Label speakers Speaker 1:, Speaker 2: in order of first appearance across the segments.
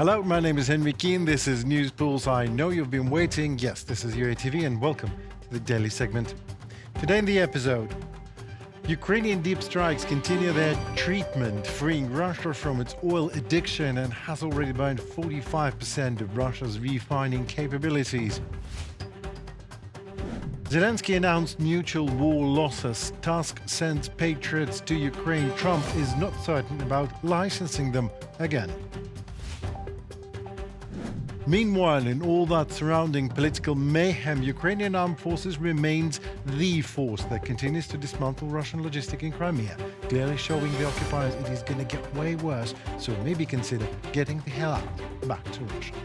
Speaker 1: Hello, my name is Henry Keane. This is News Pulse. I know you've been waiting. Yes, this is UATV, and welcome to the daily segment. Today in the episode, Ukrainian deep strikes continue their treatment, freeing Russia from its oil addiction and has already burned 45% of Russia's refining capabilities. Zelenskyy announced mutual war losses. Tusk sends Patriots to Ukraine. Trump is not certain about licensing them again. Meanwhile, in all that surrounding political mayhem, Ukrainian armed forces remains the force that continues to dismantle Russian logistics in Crimea, clearly showing the occupiers it is going to get way worse, so maybe consider getting the hell out, back to Russia.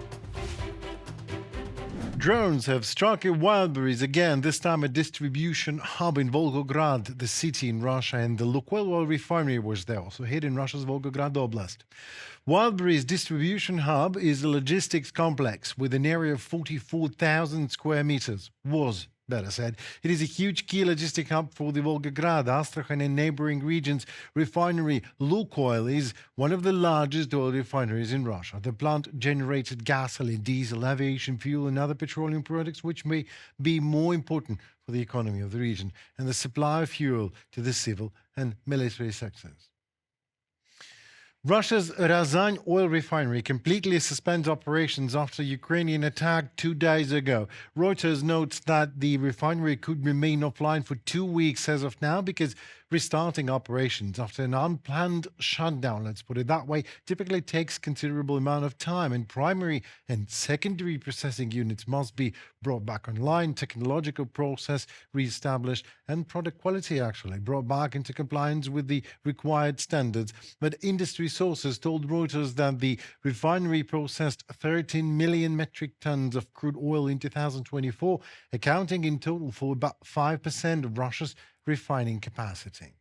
Speaker 1: Drones have struck at Wildberries again, this time a distribution hub in Volgograd, the city in Russia, and the Lukoil oil refinery was there, also hit in Russia's Volgograd Oblast. Wildberries distribution hub is a logistics complex with an area of 44,000 square meters. Was, better said. It is a huge key logistic hub for the Volgograd, Astrakhan and neighboring regions. Refinery Lukoil is one of the largest oil refineries in Russia. The plant generated gasoline, diesel, aviation fuel and other petroleum products which may be more important for the economy of the region and the supply of fuel to the civil and military sectors. Russia's Ryazan oil refinery completely suspends operations after Ukrainian attack 2 days ago. Reuters notes that the refinery could remain offline for 2 weeks as of now because restarting operations after an unplanned shutdown, let's put it that way, typically takes considerable amount of time, and primary and secondary processing units must be brought back online, technological process reestablished, and product quality actually brought back into compliance with the required standards. But industry sources told Reuters that the refinery processed 13 million metric tons of crude oil in 2024, accounting in total for about 5% of Russia's refining capacity.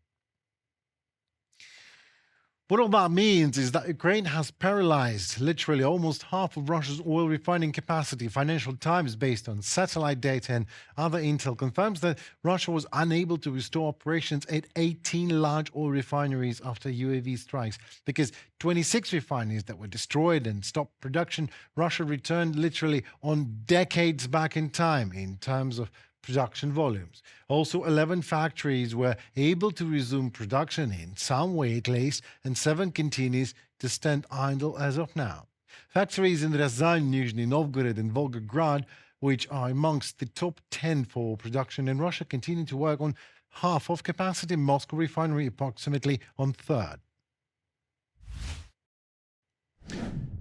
Speaker 1: What all that means is that Ukraine has paralyzed literally almost half of Russia's oil refining capacity. Financial Times, based on satellite data and other intel, confirms that Russia was unable to restore operations at 18 large oil refineries after UAV strikes. Because 26 refineries that were destroyed and stopped production, Russia returned literally on decades back in time in terms of production volumes. Also, 11 factories were able to resume production in some way at least, and 7 continues to stand idle as of now. Factories in Ryazan, Nizhny Novgorod and Volgograd, which are amongst the top 10 for production in Russia, continue to work on half of capacity. Moscow refinery approximately on third.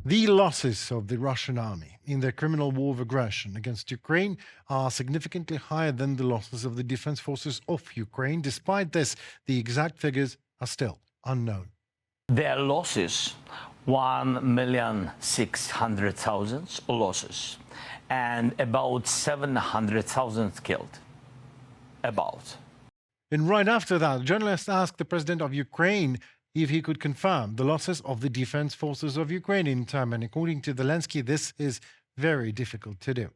Speaker 1: The losses of the Russian army in their criminal war of aggression against Ukraine are significantly higher than the losses of the defense forces of Ukraine. Despite this, the exact figures are still unknown.
Speaker 2: Their losses, 1,600,000 losses, and about 700,000 killed. About.
Speaker 1: And right after that, journalists asked the president of Ukraine if he could confirm the losses of the defense forces of Ukraine in time. And according to Zelenskyy, this is very difficult to do.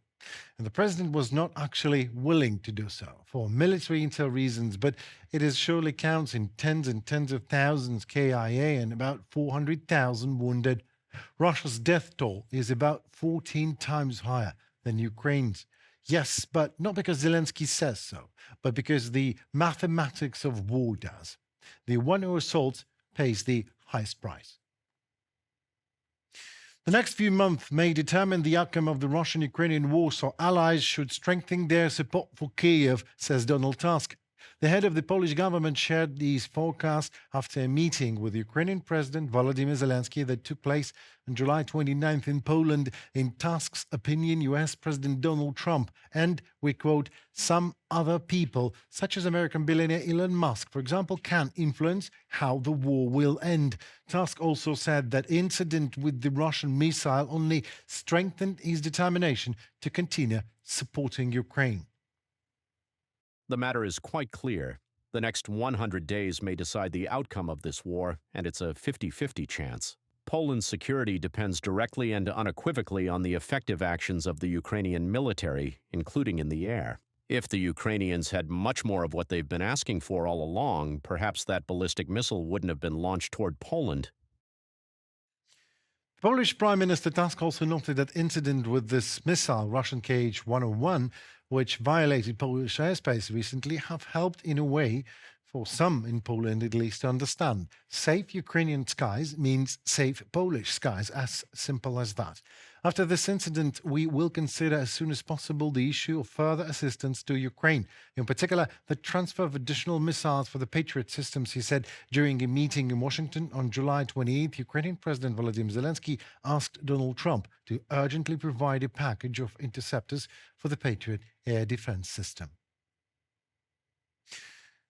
Speaker 1: And the president was not actually willing to do so for military intel reasons, but it is surely counts in tens and tens of thousands KIA and about 400,000 wounded. Russia's death toll is about 14 times higher than Ukraine's. Yes, but not because Zelenskyy says so, but because the mathematics of war does. The one who assaults pays the highest price. The next few months may determine the outcome of the Russian-Ukrainian war, so allies should strengthen their support for Kyiv, says Donald Tusk. The head of the Polish government shared these forecasts after a meeting with Ukrainian President Volodymyr Zelenskyy that took place on July 29th in Poland. In Tusk's opinion, US President Donald Trump and, we quote, some other people, such as American billionaire Elon Musk, for example, can influence how the war will end. Tusk also said that incident with the Russian missile only strengthened his determination to continue supporting Ukraine.
Speaker 3: The matter is quite clear. The next 100 days may decide the outcome of this war, and it's a 50-50 chance. Poland's security depends directly and unequivocally on the effective actions of the Ukrainian military, including in the air. If the Ukrainians had much more of what they've been asking for all along, perhaps that ballistic missile wouldn't have been launched toward Poland.
Speaker 1: Polish Prime Minister Tusk also noted that incident with this missile, Russian KH-101, which violated Polish airspace recently, have helped in a way for some in Poland at least to understand. Safe Ukrainian skies means safe Polish skies, as simple as that. After this incident, we will consider as soon as possible the issue of further assistance to Ukraine, in particular the transfer of additional missiles for the Patriot systems, he said during a meeting in Washington on July 28th. Ukrainian President Volodymyr Zelenskyy asked Donald Trump to urgently provide a package of interceptors for the Patriot air defense system.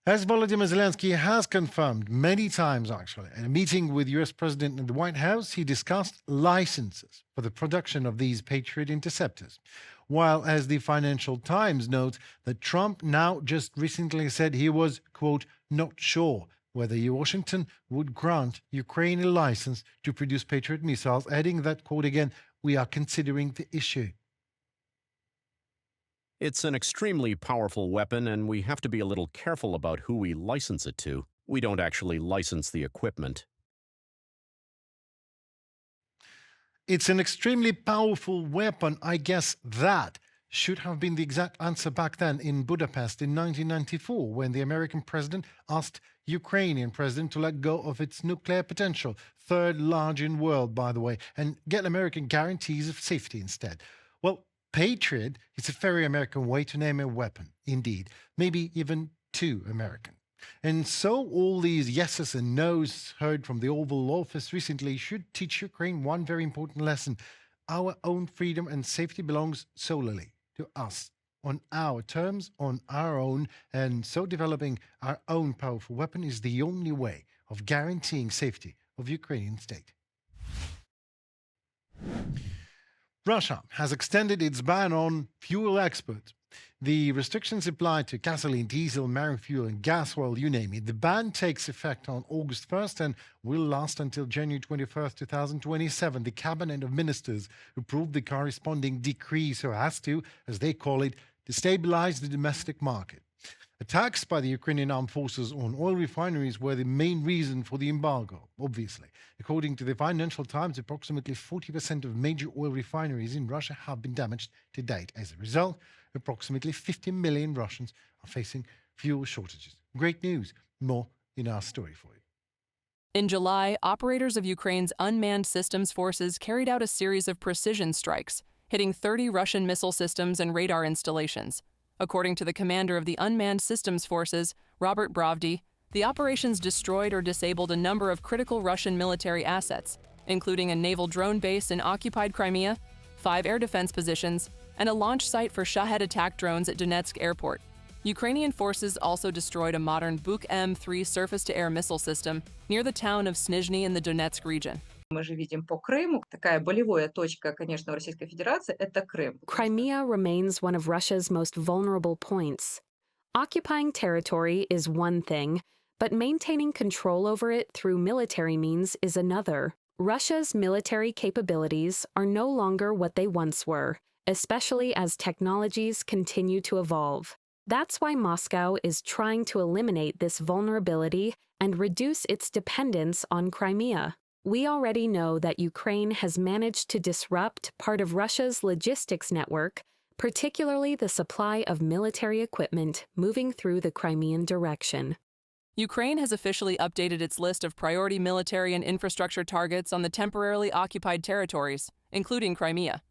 Speaker 1: As Volodymyr Zelenskyy has confirmed many times, actually, in a meeting with US President in the White House, he discussed licenses for the production of these Patriot interceptors. While, as the Financial Times notes, that Trump now just recently said he was, quote, not sure whether Washington would grant Ukraine a license to produce Patriot missiles, adding that, quote again, we are considering the issue.
Speaker 3: It's an extremely powerful weapon, and we have to be a little careful about who we license it to. We don't actually license the equipment.
Speaker 1: It's an extremely powerful weapon. I guess that should have been the exact answer back then in Budapest in 1994, when the American president asked Ukrainian president to let go of its nuclear potential, third large in the world, by the way, and get American guarantees of safety instead. Well, Patriot is a very American way to name a weapon, indeed, maybe even too American. And so all these yeses and nos heard from the Oval Office recently should teach Ukraine one very important lesson. Our own freedom and safety belongs solely to us, on our terms, on our own, and so developing our own powerful weapon is the only way of guaranteeing safety of Ukrainian state. Russia has extended its ban on fuel exports. The restrictions apply to gasoline, diesel, marine fuel, and gas oil, you name it. The ban takes effect on August 1st and will last until January 21st, 2027. The Cabinet of Ministers approved the corresponding decree so as to, as they call it, destabilize the domestic market. Attacks by the Ukrainian armed forces on oil refineries were the main reason for the embargo, obviously. According to the Financial Times, approximately 40% of major oil refineries in Russia have been damaged to date. As a result, approximately 50 million Russians are facing fuel shortages. Great news. More in our story for you.
Speaker 4: In July, operators of Ukraine's unmanned systems forces carried out a series of precision strikes, hitting 30 Russian missile systems and radar installations. According to the commander of the Unmanned Systems Forces, Robert Brovdy, the operations destroyed or disabled a number of critical Russian military assets, including a naval drone base in occupied Crimea, 5 air defense positions, and a launch site for Shahed attack drones at Donetsk airport. Ukrainian forces also destroyed a modern Buk M3 surface-to-air missile system near the town of Snizhny in the Donetsk region.
Speaker 5: Мы же видим по Крыму, такая болевая точка, конечно, у Российской Федерации, это Крым.
Speaker 6: Crimea remains one of Russia's most vulnerable points. Occupying territory is one thing, but maintaining control over it through military means is another. Russia's military capabilities are no longer what they once were, especially as technologies continue to evolve. That's why Moscow is trying to eliminate this vulnerability and reduce its dependence on Crimea. We already know that Ukraine has managed to disrupt part of Russia's logistics network, particularly the supply of military equipment moving through the Crimean direction.
Speaker 4: Ukraine has officially updated its list of priority military and infrastructure targets on the temporarily occupied territories, including Crimea.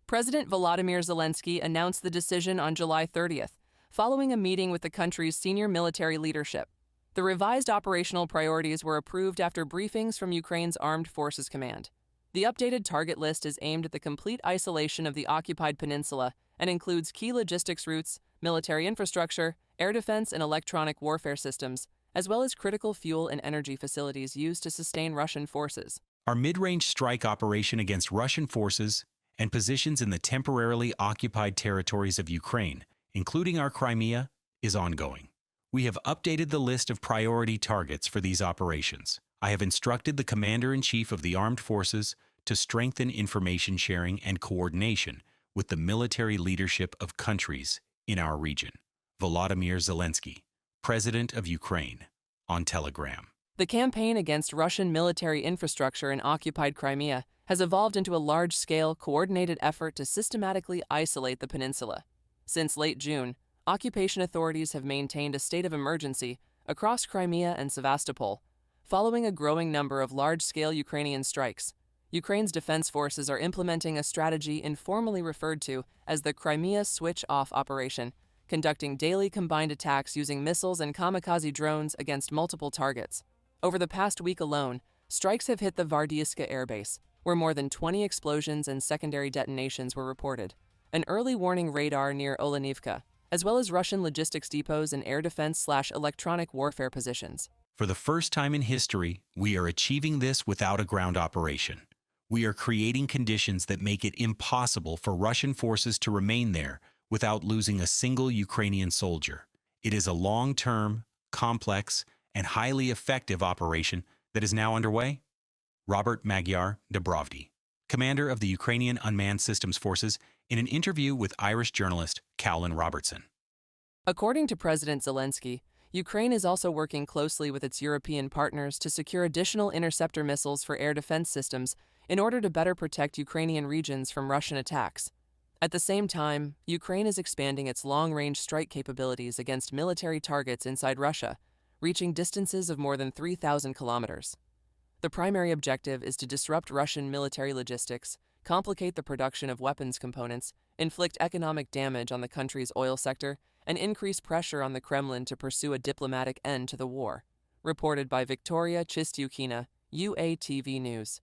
Speaker 4: President Volodymyr Zelenskyy announced the decision on July 30th, following a meeting with the country's senior military leadership. The revised operational priorities were approved after briefings from Ukraine's Armed Forces Command. The updated target list is aimed at the complete isolation of the occupied peninsula and includes key logistics routes, military infrastructure, air defense and electronic warfare systems, as well as critical fuel and energy facilities used to sustain Russian forces.
Speaker 7: Our mid-range strike operation against Russian forces and positions in the temporarily occupied territories of Ukraine, including our Crimea, is ongoing. We have updated the list of priority targets for these operations. I have instructed the Commander-in-Chief of the Armed Forces to strengthen information sharing and coordination with the military leadership of countries in our region. Volodymyr Zelenskyy, President of Ukraine, on Telegram.
Speaker 4: The campaign against Russian military infrastructure in occupied Crimea has evolved into a large-scale, coordinated effort to systematically isolate the peninsula. Since late June, occupation authorities have maintained a state of emergency across Crimea and Sevastopol, following a growing number of large-scale Ukrainian strikes. Ukraine's defense forces are implementing a strategy informally referred to as the Crimea Switch-Off Operation, conducting daily combined attacks using missiles and kamikaze drones against multiple targets. Over the past week alone, strikes have hit the Vardiiska airbase, where more than 20 explosions and secondary detonations were reported, an early warning radar near Olenivka, as well as Russian logistics depots and air defense/electronic warfare positions.
Speaker 7: For the first time in history, we are achieving this without a ground operation. We are creating conditions that make it impossible for Russian forces to remain there without losing a single Ukrainian soldier. It is a long-term, complex, and highly effective operation that is now underway. Robert Magyar Dobrovdy, commander of the Ukrainian Unmanned Systems Forces, in an interview with Irish journalist Callan Robertson.
Speaker 4: According to President Zelenskyy, Ukraine is also working closely with its European partners to secure additional interceptor missiles for air defense systems in order to better protect Ukrainian regions from Russian attacks. At the same time, Ukraine is expanding its long-range strike capabilities against military targets inside Russia, reaching distances of more than 3,000 kilometers. The primary objective is to disrupt Russian military logistics, complicate the production of weapons components, inflict economic damage on the country's oil sector, and increase pressure on the Kremlin to pursue a diplomatic end to the war. Reported by Victoria Chistyukina, UATV News.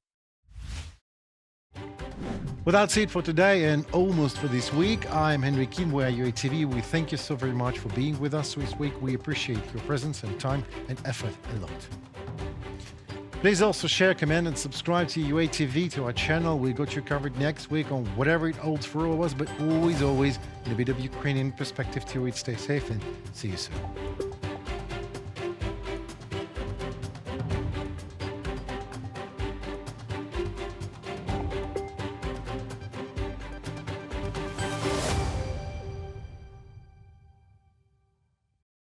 Speaker 1: Well, that's it for today and almost for this week. I'm Henry Kim, we're UATV. We thank you so very much for being with us this week. We appreciate your presence and time and effort a lot. Please also share, comment, and subscribe to UATV, to our channel. We got you covered next week on whatever it holds for all of us, but always in a bit of Ukrainian perspective too. Stay safe and see you soon.